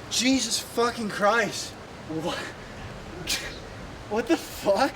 Jesus fucking Christ. What? What the fuck?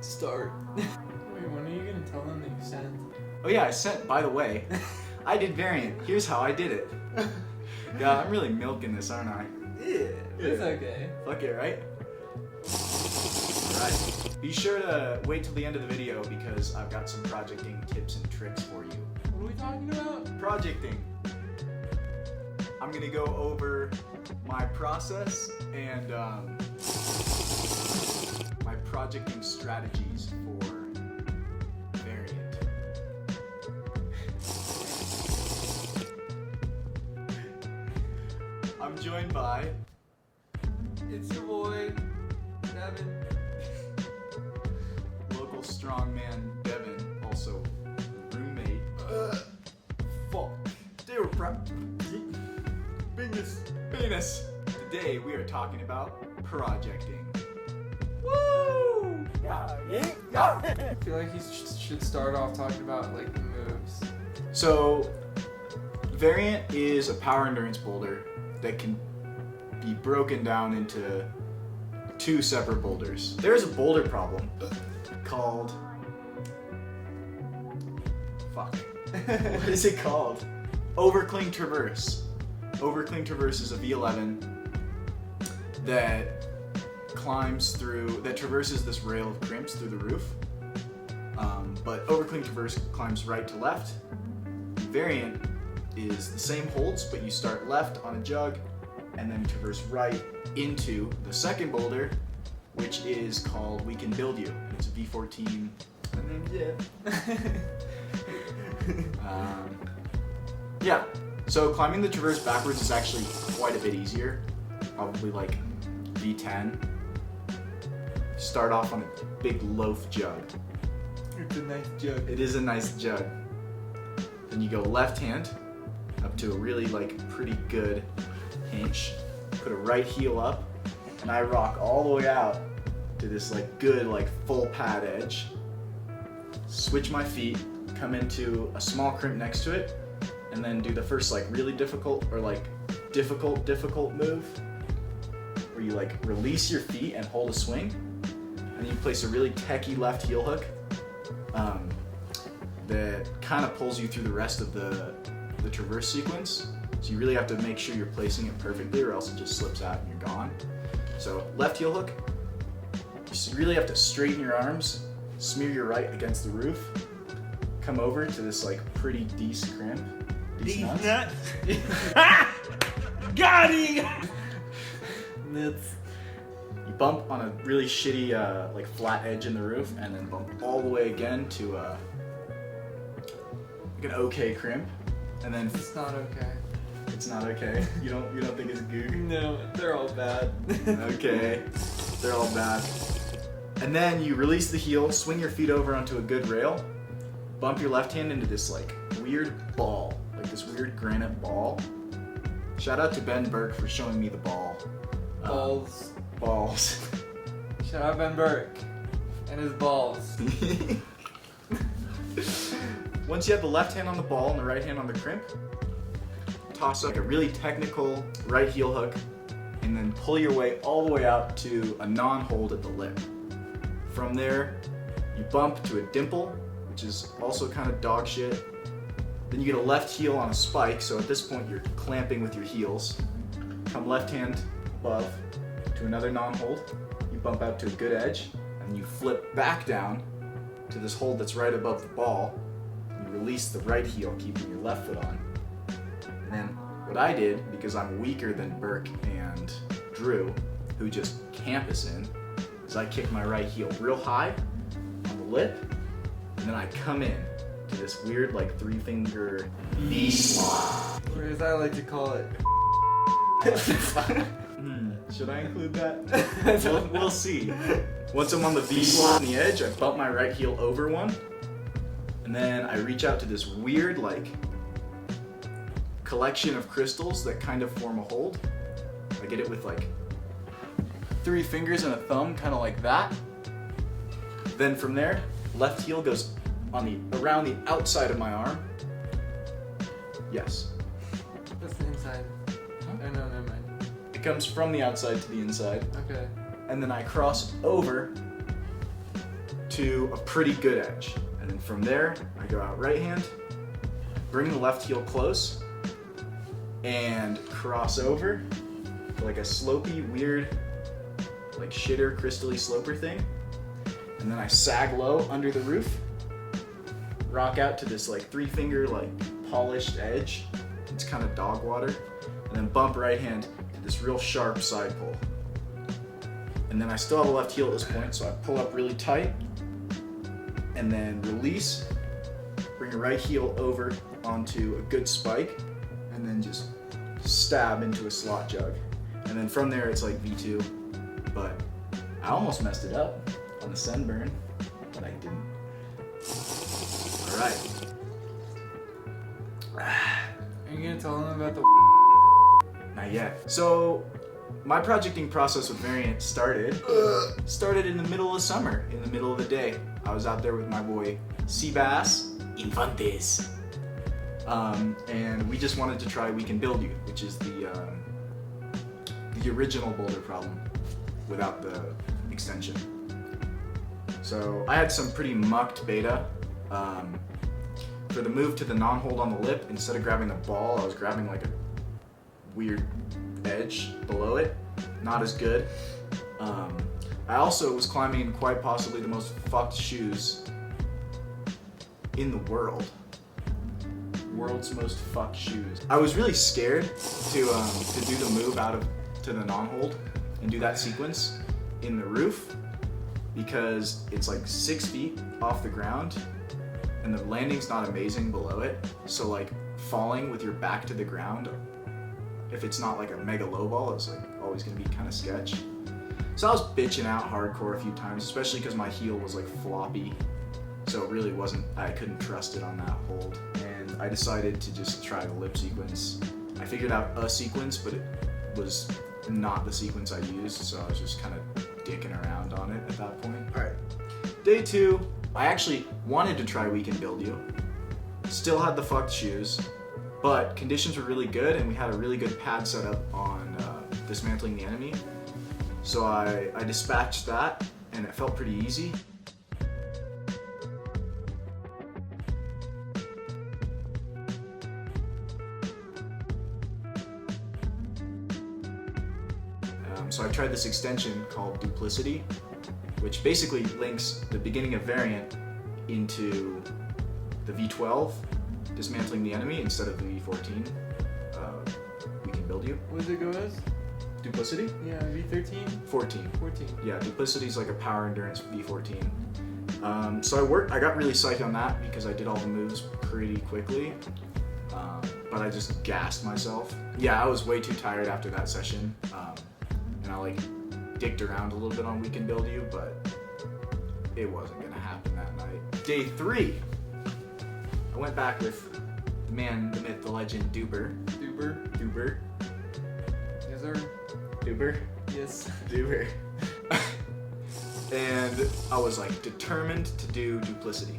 Start. Wait, when are you gonna tell them that you sent? Oh yeah, I sent, by the way, I did variant. Here's how I did it. God, I'm really milking this, aren't I? Yeah. It's okay. Fuck it, right? Alright. Be sure to wait till the end of the video because I've got some projecting tips and tricks for you. What are we talking about? Projecting. I'm gonna go over my process and my projecting strategies for variant. I'm joined by It's your boy, Devin. local strongman Devin, also roommate. Fuck. Dude, Venus. Today we are talking about projecting. Woo! I feel like he should start off talking about like the moves. So, variant is a power endurance boulder that can be broken down into two separate boulders. There's a boulder problem called... Fuck. What is it called? Overcling Traverse. Overcling Traverse is a V11 that traverses this rail of crimps through the roof. But Overcling Traverse climbs right to left. Variant is the same holds, but you start left on a jug and then traverse right into the second boulder, which is called We Can Build You. It's a V15. My name's Jeff. Yeah, so climbing the traverse backwards is actually quite a bit easier. Probably like V10. Start off on a big loaf jug. It's a nice joke. It is a nice jug. Then you go left hand up to a really pretty good hinge. Put a right heel up, and I rock all the way out to this good full pad edge. Switch my feet, come into a small crimp next to it, and then do the first really difficult or difficult move where you release your feet and hold a swing, and then you place a really techie left heel hook that kind of pulls you through the rest of the traverse sequence. So you really have to make sure you're placing it perfectly or else it just slips out and you're gone. So left heel hook, you really have to straighten your arms, smear your right against the roof, come over to this pretty decent crimp. Decent nuts. Got him! Nuts. You bump on a really shitty flat edge in the roof and then bump all the way again to an okay crimp. And then It's not okay. it's not okay. You don't think it's goog? No, they're all bad. Okay, they're all bad. And then you release the heel, swing your feet over onto a good rail, bump your left hand into this weird ball, this weird granite ball. Shout out to Ben Burke for showing me the ball. Balls. Shout out Ben Burke and his balls. Once you have the left hand on the ball and the right hand on the crimp, toss up a really technical right heel hook and then pull your way all the way out to a non-hold at the lip. From there, you bump to a dimple, which is also kind of dog shit. Then you get a left heel on a spike, so at this point you're clamping with your heels. Come left hand above to another non-hold. You bump out to a good edge, and you flip back down to this hold that's right above the ball. You release the right heel, keeping your left foot on. And then what I did, because I'm weaker than Burke and Drew, who just campus in, is I kick my right heel real high on the lip, and then I come in to this weird 3-finger V slot. Or as I like to call it. Should I include that? We'll see. Once I'm on the V slot on the edge, I bump my right heel over one, and then I reach out to this weird collection of crystals that kind of form a hold. I get it with 3 fingers and a thumb, kind of like that. Then from there, left heel goes around the outside of my arm. Yes. That's the inside. Huh? Oh, no, never mind. It comes from the outside to the inside. Okay. And then I cross over to a pretty good edge. And then from there, I go out right hand, bring the left heel close, and cross over like a slopey, weird, like shitter, crystally sloper thing. And then I sag low under the roof, rock out to this like 3-finger, like polished edge. It's kind of dog water. And then bump right hand to this real sharp side pull. And then I still have a left heel at this point, so I pull up really tight, and then release, bring a right heel over onto a good spike, and then just stab into a slot jug. And then from there it's like V2, but I almost messed it up on the sunburn, but I didn't. All right. Are you gonna tell them about the Not yet. So my projecting process with Variant started in the middle of summer, in the middle of the day. I was out there with my boy Seabass Infantes, and we just wanted to try We Can Build You, which is the original boulder problem without the extension. So I had some pretty mucked beta. For the move to the non-hold on the lip, instead of grabbing the ball, I was grabbing like a weird edge below it. Not as good. I also was climbing in quite possibly the most fucked shoes in the world. World's most fucked shoes. I was really scared to do the move out of to the non-hold and do that sequence in the roof because it's like 6 feet off the ground and the landing's not amazing below it. So like falling with your back to the ground, if it's not like a mega low ball, it's like always gonna be kind of sketch. So I was bitching out hardcore a few times, especially because my heel was like floppy. So it really wasn't, I couldn't trust it on that hold. And I decided to just try the lip sequence. I figured out a sequence, but it was not the sequence I used, so I was just kind of dicking around on it at that point. All right, day 2, I actually wanted to try We Can Build You. Still had the fucked shoes, but conditions were really good and we had a really good pad set up on dismantling the enemy. So I dispatched that and it felt pretty easy. So I tried this extension called Duplicity, which basically links the beginning of Variant into the V12, dismantling the enemy, instead of the V14. We Can Build You. What does it go as? Duplicity? Yeah, V13? 14. 14. Yeah, Duplicity is like a power endurance V14. So I got really psyched on that because I did all the moves pretty quickly, but I just gassed myself. Yeah, I was way too tired after that session, and I like dicked around a little bit on We Can Build You, but it wasn't gonna happen that night. Day 3, I went back with the man, the myth, the legend, Duber. Duber. Yes, sir. Duber. Yes. Duber. And I was like determined to do Duplicity.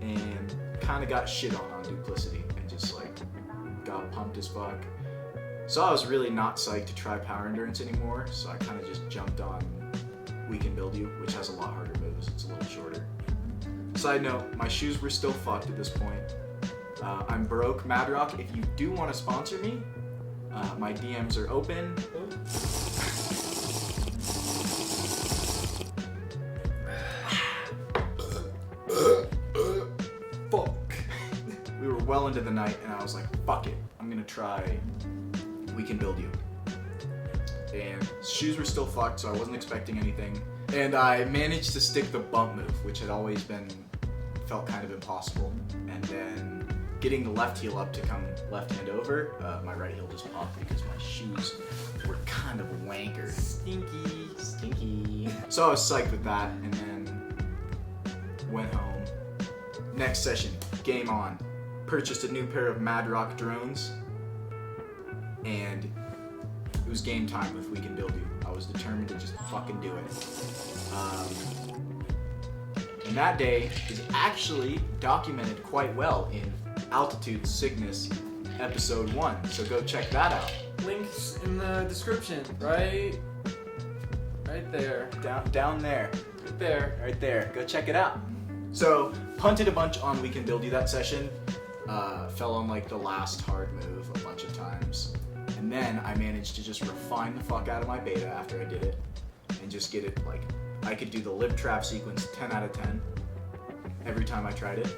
And kind of got shit on Duplicity and just like got pumped as fuck. So I was really not psyched to try Power Endurance anymore, so I kind of just jumped on We Can Build You, which has a lot harder moves. It's a little shorter. Side note, my shoes were still fucked at this point. I'm broke. Madrock, if you do want to sponsor me, my DMs are open. Fuck. We were well into the night and I was like, fuck it. I'm gonna try We Can Build You. And shoes were still fucked, so I wasn't expecting anything. And I managed to stick the bump move, which had always felt kind of impossible. And then getting the left heel up to come left hand over, my right heel just popped because my shoes were kind of wanker. Stinky. So I was psyched with that, and then went home. Next session, game on. Purchased a new pair of Madrock drones, and it was game time with We Can Build You. I was determined to just fucking do it. And that day is actually documented quite well in Altitude Cygnus episode 1. So go check that out. Links in the description, right there. Down there. Right there. Right there. Go check it out. So, punted a bunch on We Can Build You that session. Fell on like the last hard move a bunch of times. And then I managed to just refine the fuck out of my beta after I did it. And just get it like, I could do the lip trap sequence 10 out of 10 every time I tried it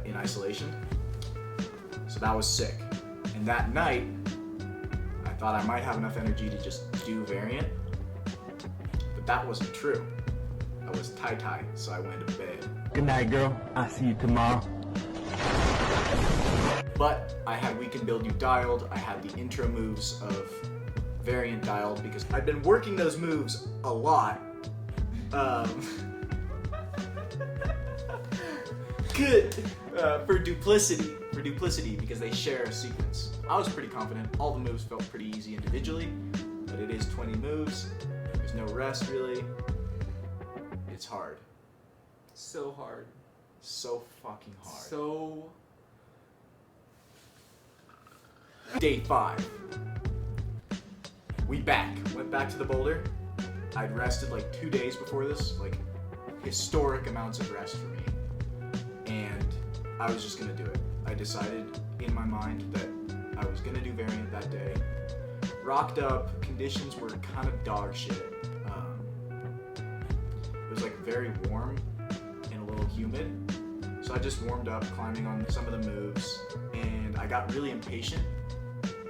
in isolation. So that was sick. And that night, I thought I might have enough energy to just do variant. But that wasn't true. I was tie-tie, so I went to bed. Good night, girl. I'll see you tomorrow. But I had We Can Build You dialed. I had the intro moves of variant dialed because I've been working those moves a lot. Good for duplicity because they share a sequence. I was pretty confident. All the moves felt pretty easy individually, but it is 20 moves. There's no rest really. It's hard. So hard. So fucking hard. So. Day 5. We went back to the boulder. I'd rested like 2 days before this, like historic amounts of rest for me. And I was just gonna do it. I decided in my mind that I was gonna do variant that day. Rocked up, conditions were kind of dog shit. It was like very warm and a little humid. So I just warmed up, climbing on some of the moves, and I got really impatient.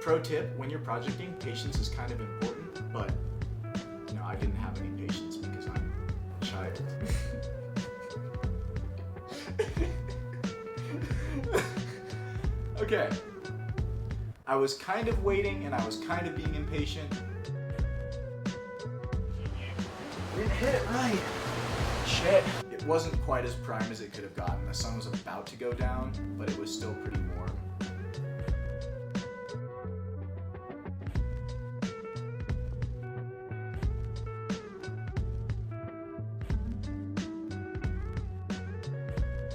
Pro tip, when you're projecting, patience is kind of important, but you know, I didn't have any patience because I'm a child. Okay. I was kind of waiting and I was kind of being impatient. Didn't hit it right. Shit. It wasn't quite as prime as it could have gotten. The sun was about to go down, but it was still pretty warm.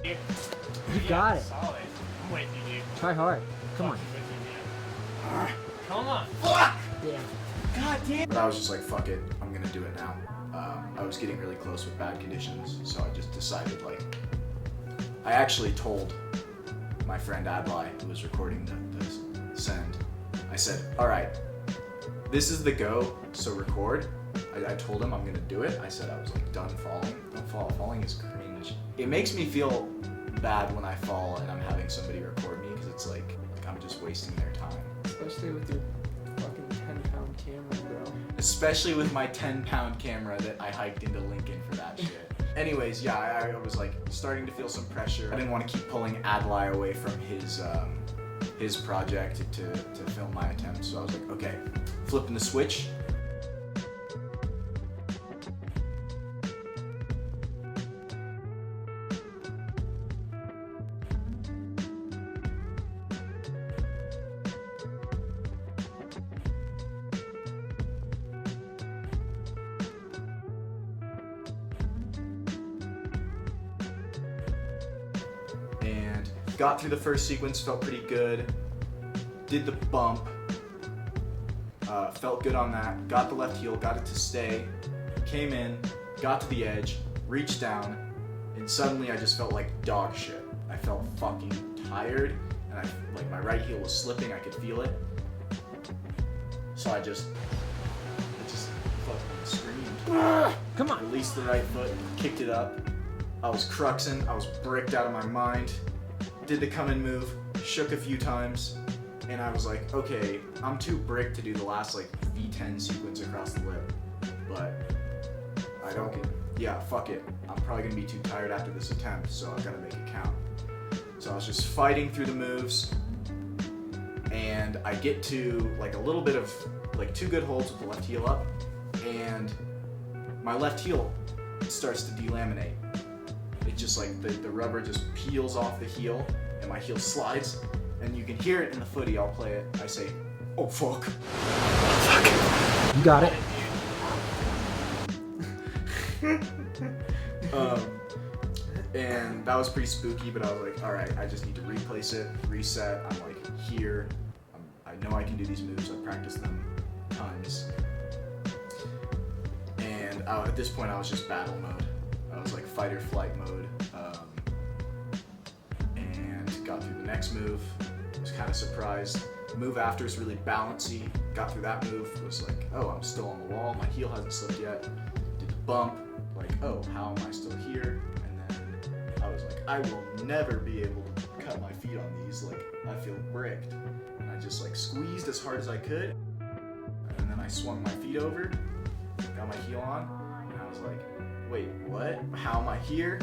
You got it. Solid. I'm waiting for you. Try hard. Come on. Come on. Yeah. But I was just like, fuck it, I'm gonna do it now. I was getting really close with bad conditions, so I just decided like, I actually told my friend Adlai, who was recording the send, I said, all right, this is the go, so record. I told him I'm gonna do it. I said I was like done falling. Don't fall, falling is cringe. It makes me feel bad when I fall and I'm having somebody record me because it's like I'm just wasting their time. Especially with your fucking 10-pound camera, bro. Especially with my 10-pound camera that I hiked into Lincoln for that shit. Anyways, yeah, I was like starting to feel some pressure. I didn't want to keep pulling Adlai away from his project to film my attempt, so I was like, okay, flipping the switch. And got through the first sequence, felt pretty good. Did the bump, felt good on that. Got the left heel, got it to stay. Came in, got to the edge, reached down, and suddenly I just felt like dog shit. I felt fucking tired, and like my right heel was slipping. I could feel it. So I just fucking screamed. Come on. Released the right foot, kicked it up. I was cruxing, I was bricked out of my mind. Did the come and move, shook a few times, and I was like, okay, I'm too bricked to do the last like V10 sequence across the lip. But I don't get, yeah, fuck it. I'm probably gonna be too tired after this attempt, so I've gotta make it count. So I was just fighting through the moves, and I get to like a little bit of like 2 good holds with the left heel up, and my left heel starts to delaminate. It just like the rubber just peels off the heel and my heel slides, and you can hear it in the footy. I'll play it. I say, oh fuck. Fuck. You got it. And that was pretty spooky, but I was like, all right, I just need to replace it, reset. I'm like here. I know I can do these moves. I've practiced them tons. And at this point, I was just battle mode. I was like fight or flight mode. And got through the next move. Was kind of surprised. Move after is really bouncy. Got through that move. Was like, oh, I'm still on the wall. My heel hasn't slipped yet. Did the bump. Like, oh, how am I still here? I was like, I will never be able to cut my feet on these. Like, I feel bricked. And I just like squeezed as hard as I could. And then I swung my feet over, got my heel on, and I was like, wait, what? How am I here?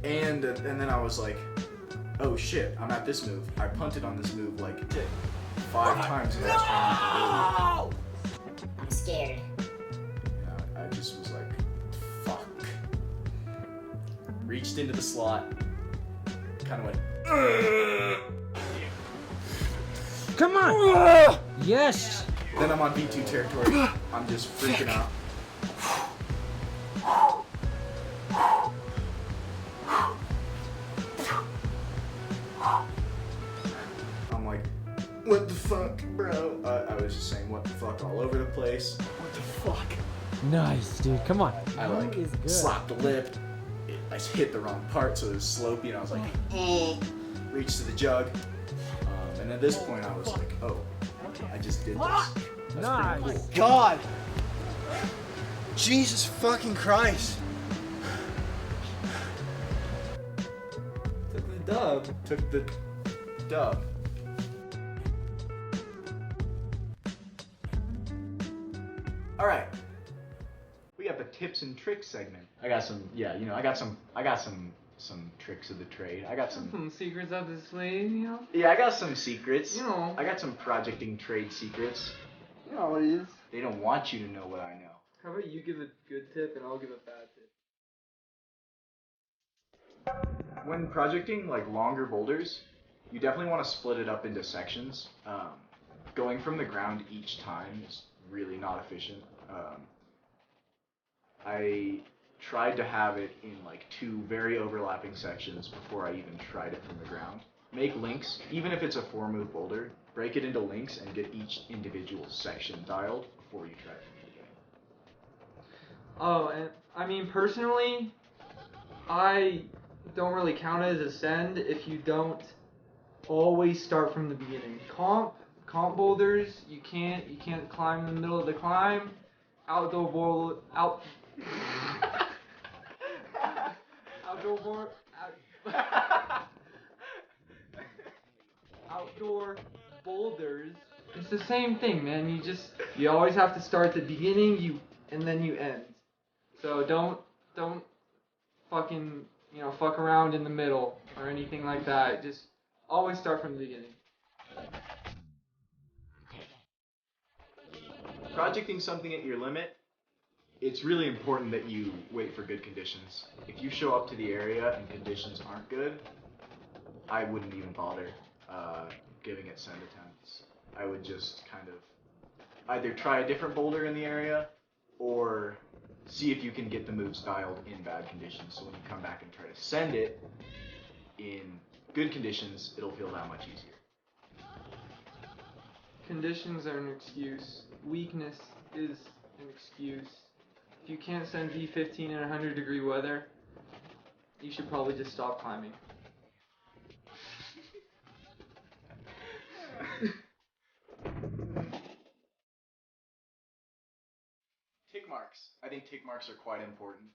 And then I was like, oh shit, I'm at this move. I punted on this move like 5 times and I was trying to I'm scared. I just was like, fuck. Reached into the slot, kind of went, Come on! Yes! then I'm on V2 territory. I'm just freaking out. I'm like, what the fuck, bro? I was just saying what the fuck all over the place. What the fuck? Nice, dude. Come on. I like Is good. slapped the lip. I hit the wrong part, so it was slopey, and I was like, reached to the jug. And at this point, I was like, oh, I just did this. That's Nice. pretty cool. God! Jesus fucking Christ! Took the dub. Took the dub. All right. We got the tips and tricks segment. I got some, I got some tricks of the trade. I got some Secrets up his sleeve, you know? Yeah, I got some secrets. You know. I got some projecting trade secrets. You know what it is. They don't want you to know what I know. How about you give a good tip and I'll give a bad tip? When projecting like longer boulders, you definitely want to split it up into sections. Going from the ground each time is really not efficient. I tried to have it in like 2 very overlapping sections before I even tried it from the ground. Make links, even if it's a 4-move boulder, break it into links and get each individual section dialed before you try it from the beginning. Oh, and I mean, personally, I don't really count it as ascend if you don't always start from the beginning. Comp boulders, you can't climb in the middle of the climb. Outdoor boulders, it's the same thing, man. You always have to start at the beginning, and then you end. So don't fucking, fuck around in the middle or anything like that. Just always start from the beginning. Projecting something at your limit, it's really important that you wait for good conditions. If you show up to the area and conditions aren't good, I wouldn't even bother giving it send attempts. I would just kind of either try a different boulder in the area or see if you can get the moves dialed in bad conditions. So when you come back and try to send it in good conditions, it'll feel that much easier. Conditions are an excuse. Weakness is an excuse. If you can't send V15 in 100-degree weather, you should probably just stop climbing. Tick marks. I think tick marks are quite important.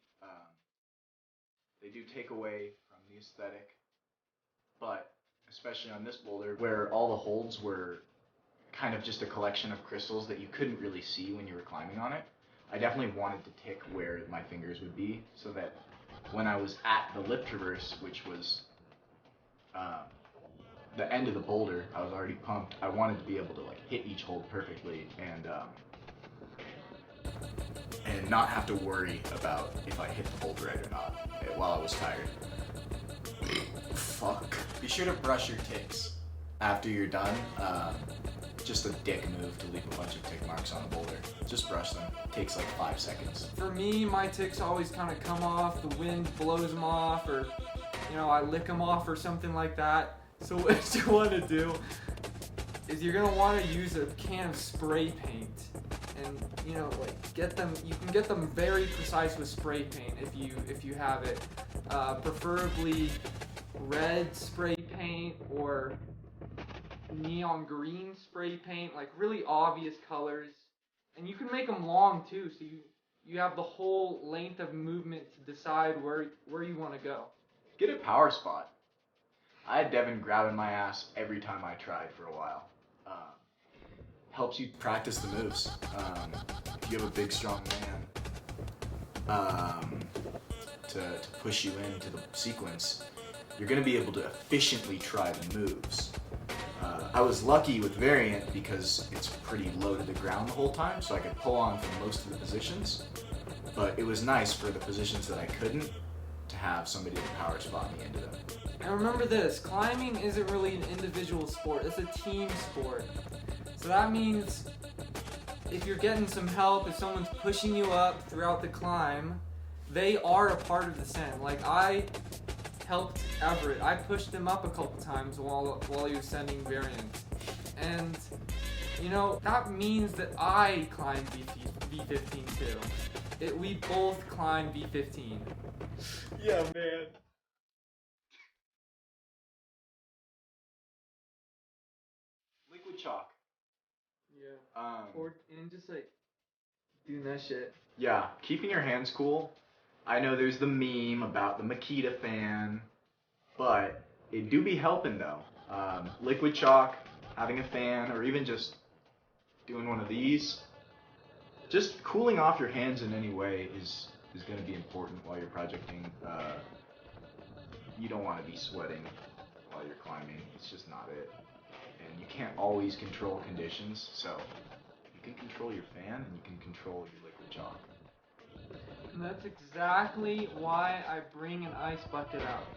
They do take away from the aesthetic, but especially on this boulder where all the holds were kind of just a collection of crystals that you couldn't really see when you were climbing on it, I definitely wanted to tick where my fingers would be so that when I was at the lip traverse, which was the end of the boulder, I was already pumped. I wanted to be able to like hit each hold perfectly and not have to worry about if I hit the hold right or not while I was tired. Fuck. Be sure to brush your ticks after you're done. just a dick move to leave a bunch of tick marks on a boulder. Just brush them. It takes like 5 seconds. For me, my ticks always kind of come off, the wind blows them off, or, you know, I lick them off or something like that. So what you want to do is you're going to want to use a can of spray paint. And, you know, like, get them, you can get them very precise with spray paint if you have it. Preferably red spray paint or neon green spray paint, like really obvious colors. And you can make them long too, so you have the whole length of movement to decide where you want to go. Get a power spot. I had Devin grabbing my ass every time I tried for a while. Helps you practice the moves. If you have a big, strong man to push you into the sequence, you're going to be able to efficiently try the moves. I was lucky with Variant because it's pretty low to the ground the whole time, so I could pull on from most of the positions. But it was nice for the positions that I couldn't to have somebody to power spot me into them. And remember this, climbing isn't really an individual sport, it's a team sport. So that means if you're getting some help, if someone's pushing you up throughout the climb, they are a part of the ascent. Like I helped Everett. I pushed him up a couple times while he was sending Variants. And, you know, that means that I climbed V15 too. We both climbed V15. Yeah, man. Liquid chalk. Yeah. And just like doing that shit. Yeah, keeping your hands cool. I know there's the meme about the Makita fan, but it do be helping though. Liquid chalk, having a fan, or even just doing one of these. Just cooling off your hands in any way is going to be important while you're projecting. You don't want to be sweating while you're climbing. It's just not it. And you can't always control conditions, so you can control your fan and you can control your liquid chalk. And that's exactly why I bring an ice bucket out.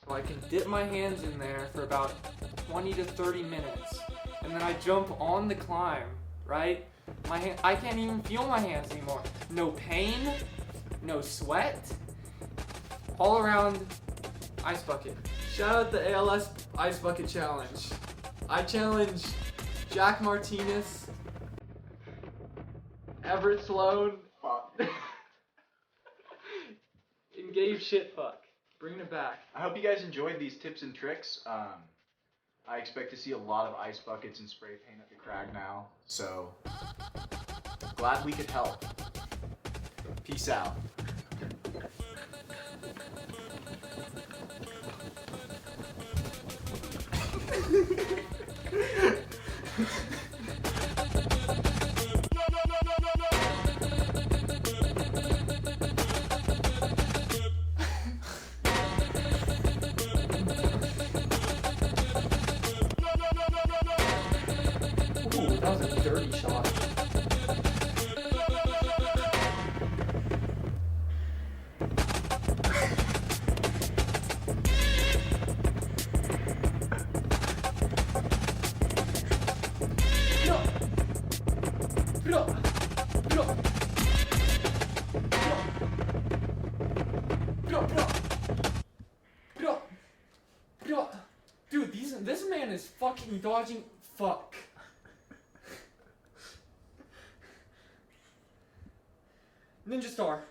So I can dip my hands in there for about 20 to 30 minutes. And then I jump on the climb, right? I can't even feel my hands anymore. No pain, no sweat. All around ice bucket. Shout out the ALS Ice Bucket Challenge. I challenge Jack Martinez, Everett Sloan, and Gabe Shitfuck. Bringing it back. I hope you guys enjoyed these tips and tricks. I expect to see a lot of ice buckets and spray paint at the crag now, so glad we could help. Peace out. Ooh, that was a dirty shot. Dude, this man is fucking dodging. Fuck. Ninja Star.